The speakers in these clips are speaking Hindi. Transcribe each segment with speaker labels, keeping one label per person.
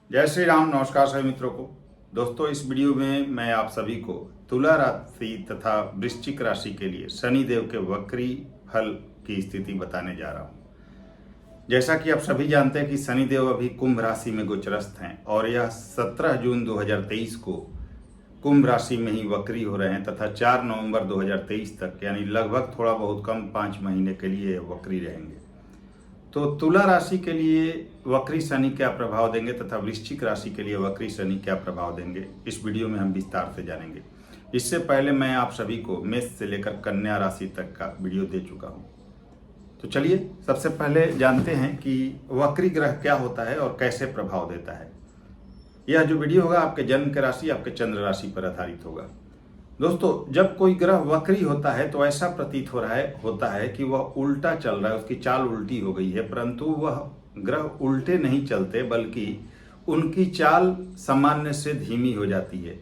Speaker 1: जय श्री राम। नमस्कार सभी मित्रों को। दोस्तों, इस वीडियो में मैं आप सभी को तुला राशि तथा वृश्चिक राशि के लिए शनि देव के वक्री फल की स्थिति बताने जा रहा हूं। जैसा कि आप सभी जानते हैं कि शनि देव अभी कुंभ राशि में गोचरस्थ हैं और यह 17 जून 2023 को कुंभ राशि में ही वक्री हो रहे हैं तथा 4 नवंबर 2023 तक यानी लगभग थोड़ा बहुत कम 5 महीने के लिए वक्री रहेंगे। तो तुला राशि के लिए वक्री शनि क्या प्रभाव देंगे तथा वृश्चिक राशि के लिए वक्री शनि क्या प्रभाव देंगे, इस वीडियो में हम विस्तार से जानेंगे। इससे पहले मैं आप सभी को मेष से लेकर कन्या राशि तक का वीडियो दे चुका हूं। तो चलिए सबसे पहले जानते हैं कि वक्री ग्रह क्या होता है और कैसे प्रभाव देता है। यह जो वीडियो होगा आपके जन्म की राशि, आपके चंद्र राशि पर आधारित होगा। दोस्तों, जब कोई ग्रह वक्री होता है तो ऐसा प्रतीत होता है कि वह उल्टा चल रहा है, उसकी चाल उल्टी हो गई है, परंतु वह ग्रह उल्टे नहीं चलते बल्कि उनकी चाल सामान्य से धीमी हो जाती है।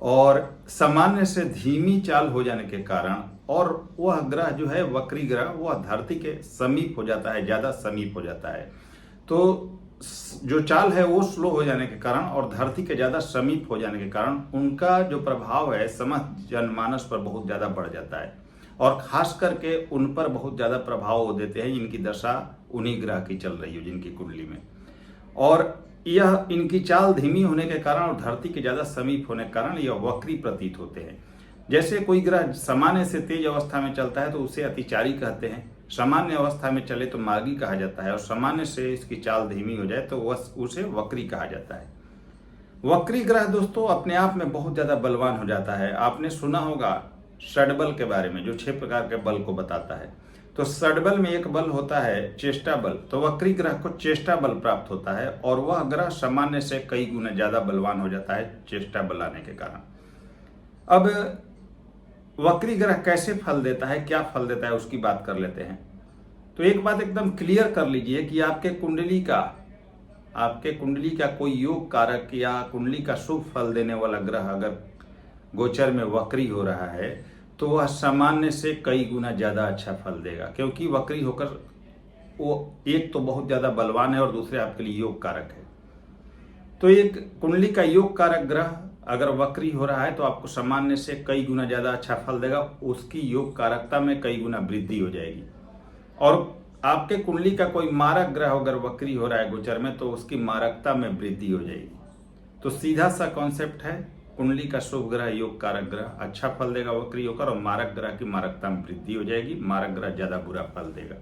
Speaker 1: और सामान्य से धीमी चाल हो जाने के कारण और वह ग्रह जो है वक्री ग्रह वह धरती के समीप हो जाता है, ज्यादा समीप हो जाता है। तो जो चाल है वो स्लो हो जाने के कारण और धरती के ज्यादा समीप हो जाने के कारण उनका जो प्रभाव है समस्त जनमानस पर बहुत ज्यादा बढ़ जाता है और खास करके उन पर बहुत ज्यादा प्रभाव हो देते हैं जिनकी दशा उन्हीं ग्रह की चल रही हो, जिनकी कुंडली में। और यह इनकी चाल धीमी होने के कारण और धरती के ज्यादा समीप होने के कारण यह वक्री प्रतीत होते हैं। जैसे कोई ग्रह सामान्य से तेज अवस्था में चलता है तो उसे अतिचारी कहते हैं, सामान्य अवस्था में चले तो मार्गी कहा जाता है और सामान्य से इसकी चाल धीमी हो जाए तो उसे वक्री कहा जाता है। वक्री ग्रह दोस्तों अपने आप में बहुत ज्यादा बलवान हो जाता है। आपने सुना होगा षड्बल के बारे में, जो 6 प्रकार के बल को बताता है। तो षड्बल में एक बल होता है चेष्टा बल। तो वक्री ग्रह को चेष्टा बल प्राप्त होता है और वह ग्रह सामान्य से कई गुना ज्यादा बलवान हो जाता है चेष्टा बल आने के कारण। अब वक्री ग्रह कैसे फल देता है, क्या फल देता है, उसकी बात कर लेते हैं। तो एक बात एकदम क्लियर कर लीजिए कि आपके कुंडली का कोई योग कारक या कुंडली का शुभ फल देने वाला ग्रह अगर गोचर में वक्री हो रहा है तो वह सामान्य से कई गुना ज्यादा अच्छा फल देगा, क्योंकि वक्री होकर वो एक तो बहुत ज्यादा बलवान है और दूसरे आपके लिए योग कारक है। तो एक कुंडली का योग कारक ग्रह अगर वक्री हो रहा है तो आपको सामान्य से कई गुना ज्यादा अच्छा फल देगा, उसकी योग कारकता में कई गुना वृद्धि हो जाएगी। और आपके कुंडली का कोई मारक ग्रह अगर वक्री हो रहा है गोचर में तो उसकी मारकता में वृद्धि हो जाएगी। तो सीधा सा कॉन्सेप्ट है, कुंडली का शुभ ग्रह योग कारक ग्रह अच्छा फल देगा वक्री होकर और मारक ग्रह की मारकता में वृद्धि हो जाएगी, मारक ग्रह ज्यादा बुरा फल देगा।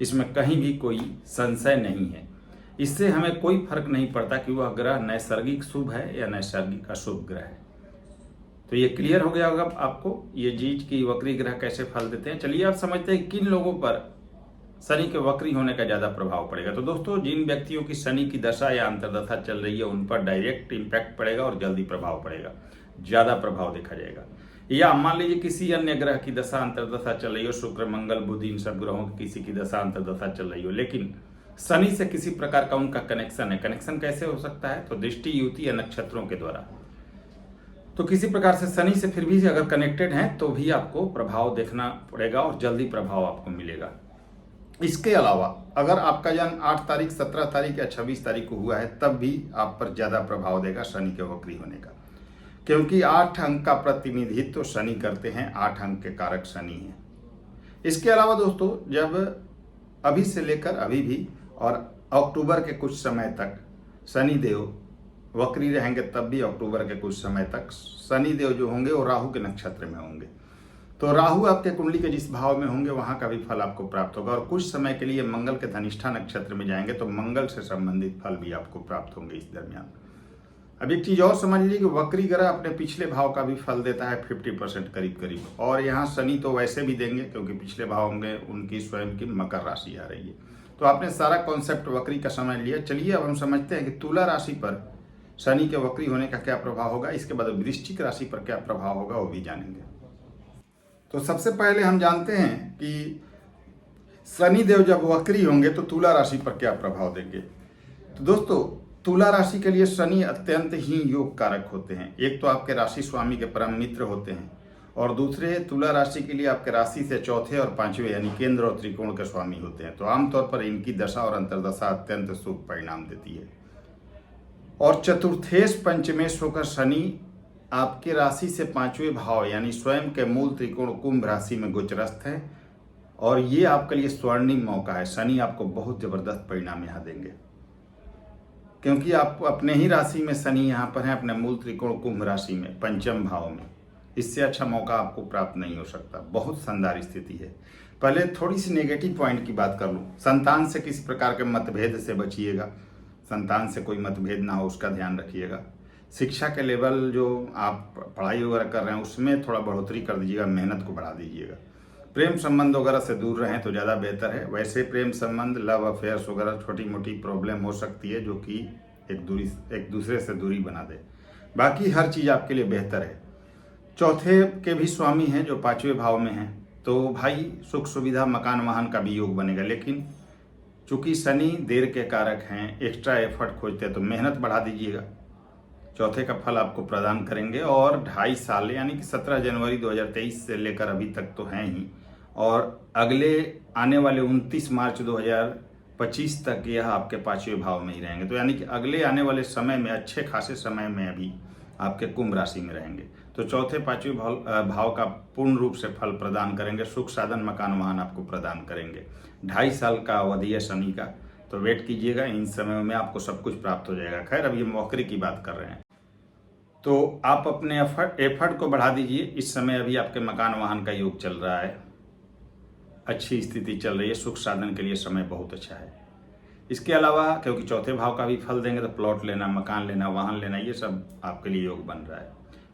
Speaker 1: इसमें कहीं भी कोई संशय नहीं है। इससे हमें कोई फर्क नहीं पड़ता कि वह ग्रह नैसर्गिक शुभ है या नैसर्गिक अशुभ ग्रह है। तो ये क्लियर हो गया होगा आपको ये चीज कि वक्री ग्रह कैसे फल देते हैं। चलिए आप समझते हैं किन लोगों पर शनि के वक्री होने का ज्यादा प्रभाव पड़ेगा। तो दोस्तों, जिन व्यक्तियों की शनि की दशा या अंतर्दशा चल रही है उन पर डायरेक्ट इंपैक्ट पड़ेगा और जल्दी प्रभाव पड़ेगा, ज्यादा प्रभाव देखा जाएगा। या मान लीजिए किसी अन्य ग्रह की दशा अंतर्दशा चल रही हो, शुक्र मंगल बुध इन सब ग्रहों की किसी की दशा अंतर्दशा चल रही हो, लेकिन शनि से किसी प्रकार का उनका कनेक्शन है। कनेक्शन कैसे हो सकता है? तो दृष्टि, युति या नक्षत्रों के द्वारा। तो किसी प्रकार से शनि से फिर भी अगर कनेक्टेड हैं तो भी आपको प्रभाव देखना पड़ेगा और जल्दी प्रभाव आपको मिलेगा। इसके अलावा अगर आपका जन्म 8 तारीख, 17 तारीख या 26 तारीख को हुआ है तब भी आप पर ज्यादा प्रभाव देगा शनि के वक्री होने का, क्योंकि 8 अंक का प्रतिनिधित्व तो शनि करते हैं, 8 अंक के कारक शनि हैं। इसके अलावा दोस्तों, जब अभी से लेकर अभी भी और अक्टूबर के कुछ समय तक शनि देव वक्री रहेंगे, तब भी अक्टूबर के कुछ समय तक शनि देव जो होंगे वो राहु के नक्षत्र में होंगे। तो राहु आपके कुंडली के जिस भाव में होंगे वहां का भी फल आपको प्राप्त होगा और कुछ समय के लिए मंगल के धनिष्ठा नक्षत्र में जाएंगे तो मंगल से संबंधित फल भी आपको प्राप्त होंगे इस दरमियान। अब एक चीज और समझ लीजिए कि वक्री ग्रह अपने पिछले भाव का भी फल देता है 50% करीब करीब, और यहाँ शनि तो वैसे भी देंगे क्योंकि पिछले भाव में उनकी स्वयं की मकर राशि आ रही है। तो आपने सारा कॉन्सेप्ट वक्री का समझ लिया। चलिए अब हम समझते हैं कि तुला राशि पर शनि के वक्री होने का क्या प्रभाव होगा, इसके बाद वृश्चिक राशि पर क्या प्रभाव होगा वो भी जानेंगे। तो सबसे पहले हम जानते हैं कि शनि देव जब वक्री होंगे तो तुला राशि पर क्या प्रभाव देंगे। तो दोस्तों, तुला राशि के लिए शनि अत्यंत ही योग कारक होते हैं। एक तो आपके राशि स्वामी के परम मित्र होते हैं और दूसरे तुला राशि के लिए आपके राशि से चौथे और पांचवें यानी केंद्र और त्रिकोण के स्वामी होते हैं। तो आमतौर पर इनकी दशा और अंतर्दशा अत्यंत शुभ परिणाम देती है। और चतुर्थेश पंचमेश होकर शनि आपके राशि से 5वें भाव यानी स्वयं के मूल त्रिकोण कुंभ राशि में गोचरस्थ है। और ये आपके लिए स्वर्णिम मौका है। शनि आपको बहुत जबरदस्त परिणाम यहाँ देंगे, क्योंकि आप अपने ही राशि में शनि यहाँ पर है, अपने मूल त्रिकोण कुंभ राशि में पंचम भाव में। इससे अच्छा मौका आपको प्राप्त नहीं हो सकता। बहुत शानदार स्थिति है। पहले थोड़ी सी नेगेटिव पॉइंट की बात कर लूँ। संतान से किसी प्रकार के मतभेद से बचिएगा। संतान से कोई मतभेद ना हो उसका ध्यान रखिएगा। शिक्षा के लेवल जो आप पढ़ाई वगैरह कर रहे हैं उसमें थोड़ा बढ़ोतरी कर दीजिएगा, मेहनत को बढ़ा दीजिएगा। प्रेम संबंध वगैरह से दूर रहें तो ज़्यादा बेहतर है। वैसे प्रेम संबंध, लव अफेयर्स वगैरह छोटी मोटी प्रॉब्लम हो सकती है जो कि एक दूसरे से दूरी बना दे। बाकी हर चीज़ आपके लिए बेहतर है। चौथे के भी स्वामी हैं जो 5वें भाव में हैं, तो भाई सुख सुविधा मकान वाहन का भी योग बनेगा। लेकिन चूंकि शनि देर के कारक हैं, एक्स्ट्रा एफर्ट खोजते हैं, तो मेहनत बढ़ा दीजिएगा। चौथे का फल आपको प्रदान करेंगे। और 2.5 साल यानी कि 17 जनवरी 2023 से लेकर अभी तक तो हैं ही, और अगले आने वाले 29 मार्च 2025 तक यह आपके 5वें भाव में ही रहेंगे। तो यानी कि अगले आने वाले समय में, अच्छे खासे समय में अभी आपके कुंभ राशि में रहेंगे। तो चौथे 5वें भाव का पूर्ण रूप से फल प्रदान करेंगे। सुख साधन मकान वाहन आपको प्रदान करेंगे। 2.5 साल का अवधि है शनि का, तो वेट कीजिएगा। इन समयों में आपको सब कुछ प्राप्त हो जाएगा। खैर, अब ये वक्री की बात कर रहे हैं, तो आप अपने एफर्ट को बढ़ा दीजिए। इस समय अभी आपके मकान वाहन का योग चल रहा है, अच्छी स्थिति चल रही है। सुख साधन के लिए समय बहुत अच्छा है। इसके अलावा क्योंकि चौथे भाव का भी फल देंगे, तो प्लॉट लेना, मकान लेना, वाहन लेना, ये सब आपके लिए योग बन रहा है।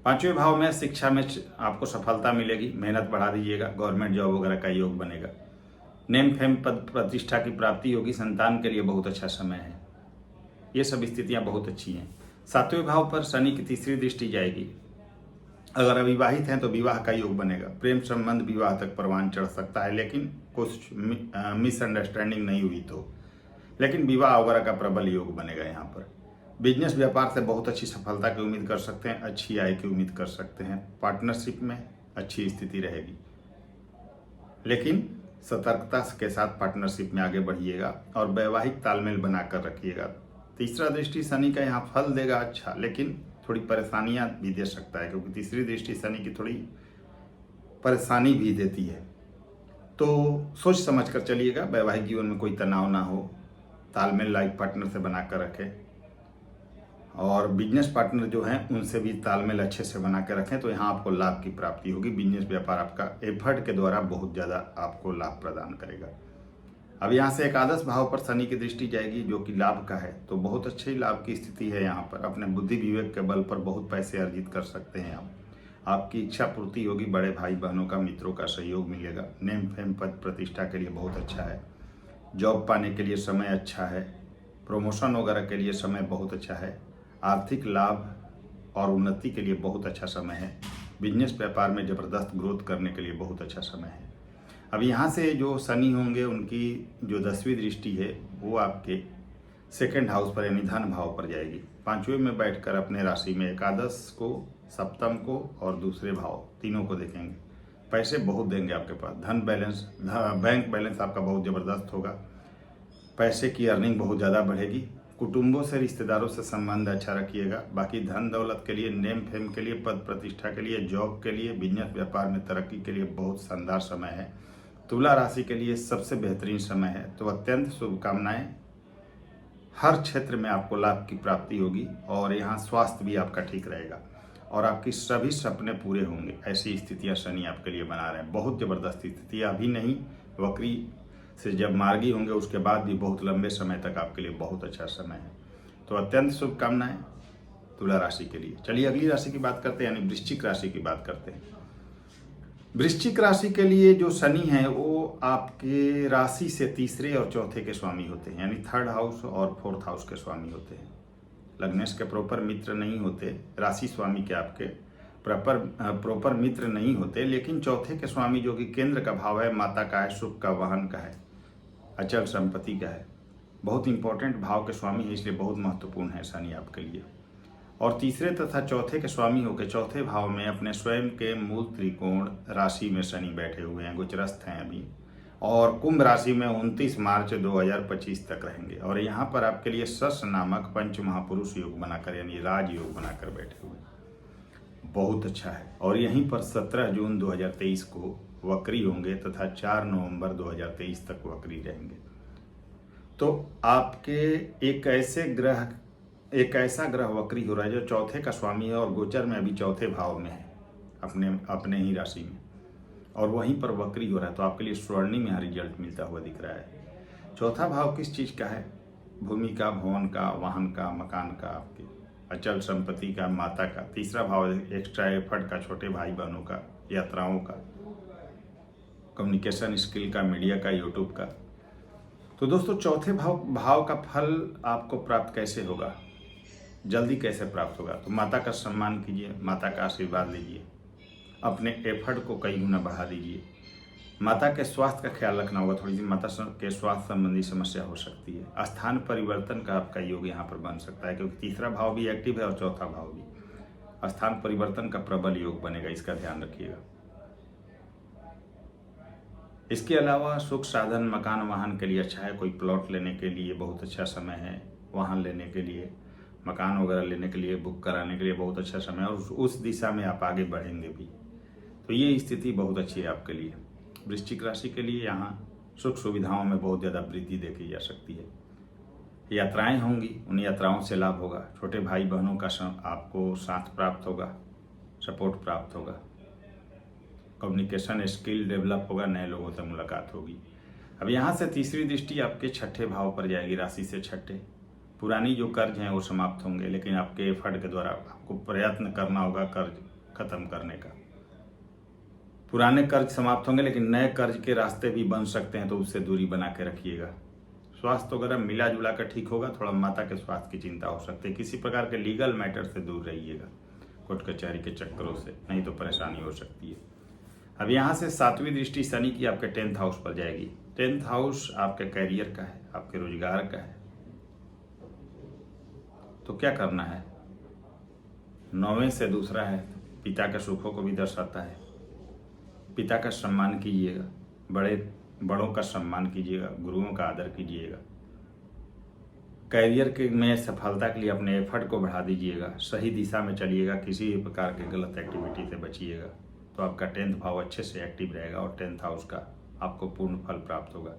Speaker 1: 5वें भाव में शिक्षा में आपको सफलता मिलेगी। मेहनत बढ़ा दीजिएगा। गवर्नमेंट जॉब वगैरह का योग बनेगा। नेम फेम पद प्रतिष्ठा की प्राप्ति होगी। संतान के लिए बहुत अच्छा समय है। ये सब स्थितियां बहुत अच्छी हैं। 7वें भाव पर शनि की तीसरी दृष्टि जाएगी। अगर अविवाहित हैं तो विवाह का योग बनेगा। प्रेम संबंध विवाह तक परवान चढ़ सकता है, लेकिन कुछ मिसअंडरस्टैंडिंग नहीं हुई तो। लेकिन विवाह वगैरह का प्रबल योग बनेगा यहाँ पर। बिजनेस व्यापार से बहुत अच्छी सफलता की उम्मीद कर सकते हैं। अच्छी आय की उम्मीद कर सकते हैं। पार्टनरशिप में अच्छी स्थिति रहेगी, लेकिन सतर्कता के साथ पार्टनरशिप में आगे बढ़िएगा और वैवाहिक तालमेल बनाकर रखिएगा। तीसरा दृष्टि शनि का यहाँ फल देगा अच्छा, लेकिन थोड़ी परेशानियां भी दे सकता है, क्योंकि तीसरी दृष्टि शनि की थोड़ी परेशानी भी देती है। तो सोच समझ कर चलिएगा। वैवाहिक जीवन में कोई तनाव ना हो। तालमेल लाइफ पार्टनर से बनाकर रखें, और बिजनेस पार्टनर जो हैं उनसे भी तालमेल अच्छे से बना के रखें, तो यहाँ आपको लाभ की प्राप्ति होगी। बिजनेस व्यापार आपका एफर्ट के द्वारा बहुत ज़्यादा आपको लाभ प्रदान करेगा। अब यहाँ से एकादश भाव पर शनि की दृष्टि जाएगी, जो कि लाभ का है, तो बहुत अच्छी लाभ की स्थिति है। यहाँ पर अपने बुद्धि विवेक के बल पर बहुत पैसे अर्जित कर सकते हैं आप। आपकी इच्छा पूर्ति होगी। बड़े भाई बहनों का, मित्रों का सहयोग मिलेगा। नेम फेम पद प्रतिष्ठा के लिए बहुत अच्छा है। जॉब पाने के लिए समय अच्छा है। प्रमोशन वगैरह के लिए समय बहुत अच्छा है। आर्थिक लाभ और उन्नति के लिए बहुत अच्छा समय है। बिजनेस व्यापार में ज़बरदस्त ग्रोथ करने के लिए बहुत अच्छा समय है। अब यहाँ से जो शनि होंगे उनकी जो 10वीं दृष्टि है वो आपके सेकंड हाउस पर यानी धन भाव पर जाएगी। 5वें में बैठकर अपने राशि में एकादश को, सप्तम को और दूसरे भाव तीनों को देखेंगे। पैसे बहुत देंगे आपके पास। धन बैलेंस, बैंक बैलेंस आपका बहुत ज़बरदस्त होगा। पैसे की अर्निंग बहुत ज़्यादा बढ़ेगी। कुटुंबों से, रिश्तेदारों से संबंध अच्छा रखिएगा। बाकी धन दौलत के लिए, नेम फेम के लिए, पद प्रतिष्ठा के लिए, जॉब के लिए, बिजनेस व्यापार में तरक्की के लिए बहुत शानदार समय है। तुला राशि के लिए सबसे बेहतरीन समय है। तो अत्यंत शुभकामनाएं। हर क्षेत्र में आपको लाभ की प्राप्ति होगी, और यहाँ स्वास्थ्य भी आपका ठीक रहेगा, और आपकी सभी सपने पूरे होंगे। ऐसी स्थितियाँ शनि आपके लिए बना रहे हैं। बहुत ज़बरदस्त स्थिति, अभी नहीं, वक्री से जब मार्गी होंगे उसके बाद भी बहुत लंबे समय तक आपके लिए बहुत अच्छा समय है। तो अत्यंत शुभकामनाएं तुला राशि के लिए। चलिए अगली राशि की बात करते हैं, यानी वृश्चिक राशि की बात करते हैं। वृश्चिक राशि के लिए जो शनि है वो आपके राशि से तीसरे और चौथे के स्वामी होते हैं, यानी थर्ड हाउस और फोर्थ हाउस के स्वामी होते हैं। लग्नेश के प्रॉपर मित्र नहीं होते, राशि स्वामी के आपके प्रॉपर मित्र नहीं होते, लेकिन चौथे के स्वामी जो कि केंद्र का भाव है, माता का है, सुख का, वाहन का है, अचल संपत्ति का है, बहुत इंपॉर्टेंट भाव के स्वामी है, इसलिए बहुत महत्वपूर्ण है शनि आपके लिए। और तीसरे तथा चौथे के स्वामी होकर चौथे भाव में अपने स्वयं के मूल त्रिकोण राशि में शनि बैठे हुए हैं, गोचरस्थ हैं अभी। और कुंभ राशि में 29 मार्च 2025 तक रहेंगे। और यहाँ पर आपके लिए सस नामक पंच महापुरुष योग बनाकर यानी राज योग बनाकर बैठे हुए, बहुत अच्छा है। और यहीं पर 17 जून 2023 को वक्री होंगे तथा 4 नवंबर 2023 तक वक्री रहेंगे। तो आपके एक ऐसा ग्रह वक्री हो रहा है जो चौथे का स्वामी है और गोचर में अभी चौथे भाव में है, अपने ही राशि में, और वहीं पर वक्री हो रहा है। तो आपके लिए स्वर्णिम यहाँ रिजल्ट मिलता हुआ दिख रहा है। चौथा भाव किस चीज़ का है? भूमि का, भवन का, वाहन का, मकान का, आपके अचल संपत्ति का, माता का। तीसरा भाव एक्स्ट्रा एफर्ट का, छोटे भाई बहनों का, यात्राओं का, कम्युनिकेशन स्किल का, मीडिया का, यूट्यूब का। तो दोस्तों चौथे भाव का फल आपको प्राप्त कैसे होगा, जल्दी कैसे प्राप्त होगा? तो माता का सम्मान कीजिए, माता का आशीर्वाद लीजिए, अपने एफर्ट को कई गुना बढ़ा दीजिए। माता के स्वास्थ्य का ख्याल रखना होगा, थोड़ी सी माता के स्वास्थ्य संबंधी समस्या हो सकती है। स्थान परिवर्तन का आपका योग यहाँ पर बन सकता है, क्योंकि तीसरा भाव भी एक्टिव है और चौथा भाव भी। स्थान परिवर्तन का प्रबल योग बनेगा, इसका ध्यान रखिएगा। इसके अलावा सुख साधन, मकान, वाहन के लिए अच्छा है। कोई प्लॉट लेने के लिए बहुत अच्छा समय है, वाहन लेने के लिए, मकान वगैरह लेने के लिए, बुक कराने के लिए बहुत अच्छा समय है, और उस दिशा में आप आगे बढ़ेंगे भी। तो ये स्थिति बहुत अच्छी है आपके लिए। वृश्चिक राशि के लिए यहाँ सुख सुविधाओं में बहुत ज़्यादा वृद्धि देखी जा सकती है। यात्राएं होंगी, उन यात्राओं से लाभ होगा। छोटे भाई बहनों का आपको साथ प्राप्त होगा, सपोर्ट प्राप्त होगा। कम्युनिकेशन स्किल डेवलप होगा, नए लोगों से मुलाकात होगी। अब यहाँ से तीसरी दृष्टि आपके छठे भाव पर जाएगी, राशि से छठे। पुरानी जो कर्ज हैं वो समाप्त होंगे, लेकिन आपके एफर्ट के द्वारा आपको प्रयत्न करना होगा कर्ज खत्म करने का। पुराने कर्ज समाप्त होंगे, लेकिन नए कर्ज के रास्ते भी बन सकते हैं, तो उससे दूरी बना के रखिएगा। स्वास्थ्य वगैरह मिला जुला कर ठीक होगा। थोड़ा माता के स्वास्थ्य की चिंता हो सकती है। किसी प्रकार के लीगल मैटर से दूर रहिएगा, कोर्ट कचहरी के चक्करों से, नहीं तो परेशानी हो सकती है। अब यहाँ से 7वीं दृष्टि शनि की आपके 10th हाउस पर जाएगी। 10th हाउस आपके कैरियर का है, आपके रोजगार का है। तो क्या करना है? 9वें से दूसरा है, पिता के सुखों को भी दर्शाता है। पिता का सम्मान कीजिएगा, बड़ों का सम्मान कीजिएगा, गुरुओं का आदर कीजिएगा। कैरियर के में सफलता के लिए अपने एफर्ट को बढ़ा दीजिएगा, सही दिशा में चलिएगा, किसी भी प्रकार के गलत एक्टिविटी से बचिएगा। तो आपका 10th भाव अच्छे से एक्टिव रहेगा और 10th हाउस का आपको पूर्ण फल प्राप्त होगा।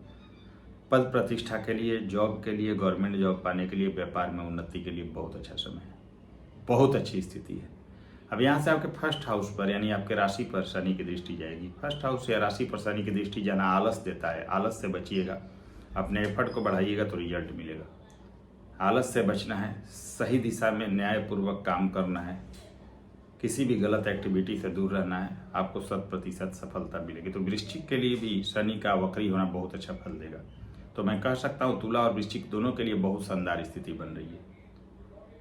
Speaker 1: पद प्रतिष्ठा के लिए, जॉब के लिए, गवर्नमेंट जॉब पाने के लिए, व्यापार में उन्नति के लिए बहुत अच्छा समय है, बहुत अच्छी स्थिति है। अब यहाँ से आपके 1st हाउस पर यानी आपके राशि पर शनि की दृष्टि जाएगी। 1st हाउस या राशि पर शनि की दृष्टि जाना आलस देता है, आलस से बचिएगा। अपने एफर्ट को बढ़ाइएगा तो रिजल्ट मिलेगा। आलस से बचना है, सही दिशा में न्यायपूर्वक काम करना है, किसी भी गलत एक्टिविटी से दूर रहना है, आपको 100% सफलता मिलेगी। तो वृश्चिक के लिए भी शनि का वक्री होना बहुत अच्छा फल देगा। तो मैं कह सकता हूँ तुला और वृश्चिक दोनों के लिए बहुत शानदार स्थिति बन रही है।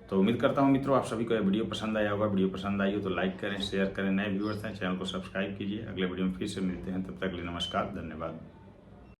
Speaker 1: तो उम्मीद करता हूँ मित्रों आप सभी को यह वीडियो पसंद आया होगा। वीडियो पसंद आई हो तो लाइक करें, शेयर करें। नए व्यूअर्स हैं चैनल को सब्सक्राइब कीजिए। अगले वीडियो में फिर से मिलते हैं, तब तक के लिए नमस्कार, धन्यवाद।